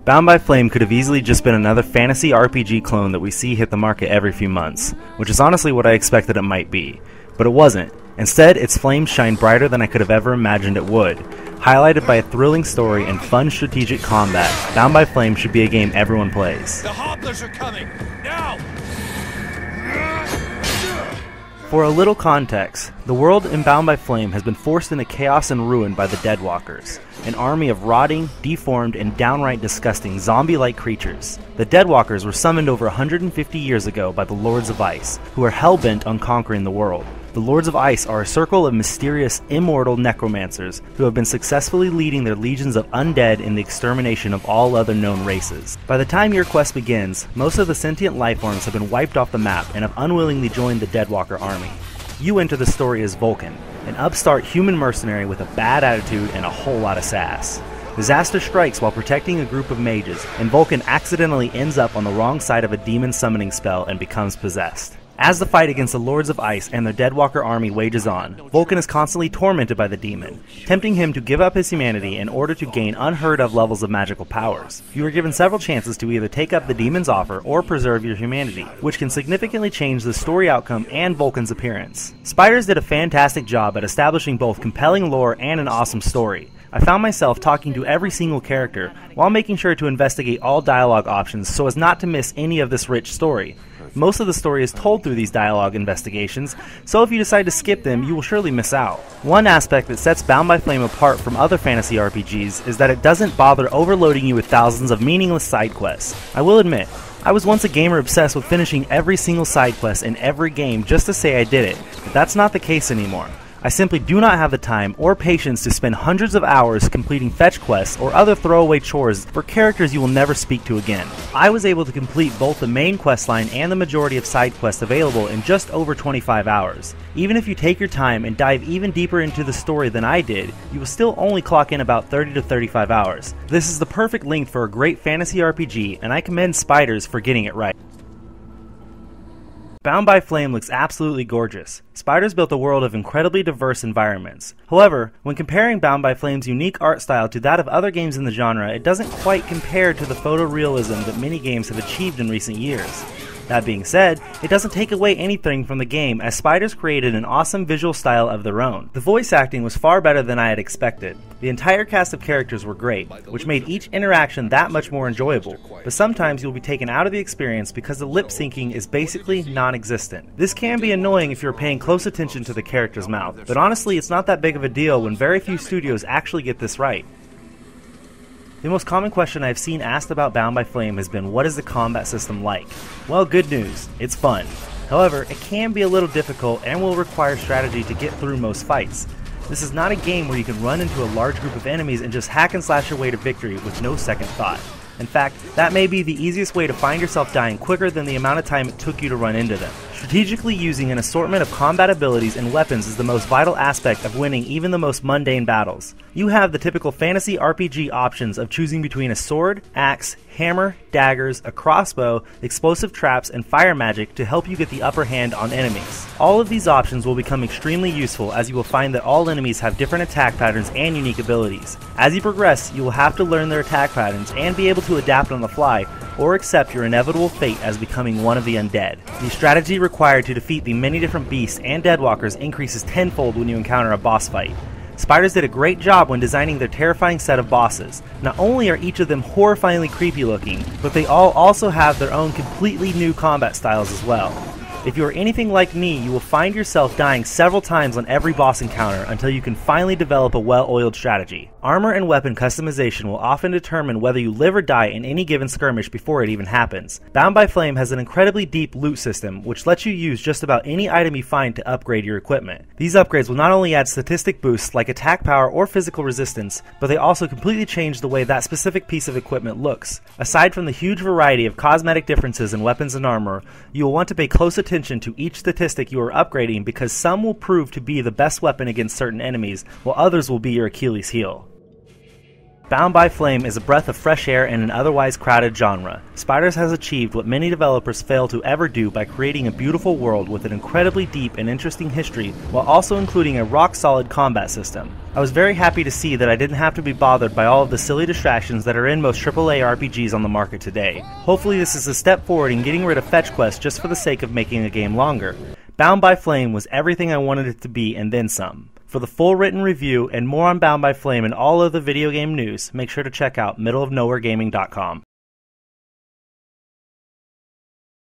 Bound by Flame could have easily just been another fantasy RPG clone that we see hit the market every few months, which is honestly what I expected it might be. But it wasn't. Instead, its flames shine brighter than I could have ever imagined it would. Highlighted by a thrilling story and fun strategic combat, Bound by Flame should be a game everyone plays. The hobblers are coming! Now! For a little context, the world in Bound by Flame has been forced into chaos and ruin by the Deadwalkers, an army of rotting, deformed, and downright disgusting zombie-like creatures. The Deadwalkers were summoned over 150 years ago by the Lords of Ice, who are hell-bent on conquering the world. The Lords of Ice are a circle of mysterious, immortal necromancers who have been successfully leading their legions of undead in the extermination of all other known races. By the time your quest begins, most of the sentient lifeforms have been wiped off the map and have unwillingly joined the Deadwalker army. You enter the story as Vulcan, an upstart human mercenary with a bad attitude and a whole lot of sass. Disaster strikes while protecting a group of mages, and Vulcan accidentally ends up on the wrong side of a demon summoning spell and becomes possessed. As the fight against the Lords of Ice and their Deadwalker army wages on, Vulcan is constantly tormented by the demon, tempting him to give up his humanity in order to gain unheard of levels of magical powers. You are given several chances to either take up the demon's offer or preserve your humanity, which can significantly change the story outcome and Vulcan's appearance. Spiders did a fantastic job at establishing both compelling lore and an awesome story. I found myself talking to every single character, while making sure to investigate all dialogue options so as not to miss any of this rich story. Most of the story is told through these dialogue investigations, so if you decide to skip them, you will surely miss out. One aspect that sets Bound by Flame apart from other fantasy RPGs is that it doesn't bother overloading you with thousands of meaningless side quests. I will admit, I was once a gamer obsessed with finishing every single side quest in every game just to say I did it, but that's not the case anymore. I simply do not have the time or patience to spend hundreds of hours completing fetch quests or other throwaway chores for characters you will never speak to again. I was able to complete both the main questline and the majority of side quests available in just over 25 hours. Even if you take your time and dive even deeper into the story than I did, you will still only clock in about 30 to 35 hours. This is the perfect length for a great fantasy RPG, and I commend Spiders for getting it right. Bound by Flame looks absolutely gorgeous. Spiders built a world of incredibly diverse environments. However, when comparing Bound by Flame's unique art style to that of other games in the genre, it doesn't quite compare to the photorealism that many games have achieved in recent years. That being said, it doesn't take away anything from the game, as Spiders created an awesome visual style of their own. The voice acting was far better than I had expected. The entire cast of characters were great, which made each interaction that much more enjoyable, but sometimes you'll be taken out of the experience because the lip syncing is basically non-existent. This can be annoying if you're paying close attention to the character's mouth, but honestly it's not that big of a deal when very few studios actually get this right. The most common question I've seen asked about Bound by Flame has been, what is the combat system like? Well, good news, it's fun. However, it can be a little difficult and will require strategy to get through most fights. This is not a game where you can run into a large group of enemies and just hack and slash your way to victory with no second thought. In fact, that may be the easiest way to find yourself dying quicker than the amount of time it took you to run into them. Strategically using an assortment of combat abilities and weapons is the most vital aspect of winning even the most mundane battles. You have the typical fantasy RPG options of choosing between a sword, axe, hammer, daggers, a crossbow, explosive traps, and fire magic to help you get the upper hand on enemies. All of these options will become extremely useful, as you will find that all enemies have different attack patterns and unique abilities. As you progress, you will have to learn their attack patterns and be able to adapt on the fly, or accept your inevitable fate as becoming one of the undead. The strategy required to defeat the many different beasts and deadwalkers increases tenfold when you encounter a boss fight. Spiders did a great job when designing their terrifying set of bosses. Not only are each of them horrifyingly creepy looking, but they all also have their own completely new combat styles as well. If you are anything like me, you will find yourself dying several times on every boss encounter until you can finally develop a well-oiled strategy. Armor and weapon customization will often determine whether you live or die in any given skirmish before it even happens. Bound by Flame has an incredibly deep loot system, which lets you use just about any item you find to upgrade your equipment. These upgrades will not only add statistic boosts like attack power or physical resistance, but they also completely change the way that specific piece of equipment looks. Aside from the huge variety of cosmetic differences in weapons and armor, you will want to pay close attention to each statistic you are upgrading, because some will prove to be the best weapon against certain enemies, while others will be your Achilles heel. Bound by Flame is a breath of fresh air in an otherwise crowded genre. Spiders has achieved what many developers fail to ever do by creating a beautiful world with an incredibly deep and interesting history, while also including a rock-solid combat system. I was very happy to see that I didn't have to be bothered by all of the silly distractions that are in most AAA RPGs on the market today. Hopefully this is a step forward in getting rid of fetch quests just for the sake of making a game longer. Bound by Flame was everything I wanted it to be and then some. For the full written review and more on Bound by Flame and all of the video game news, make sure to check out middleofnowheregaming.com.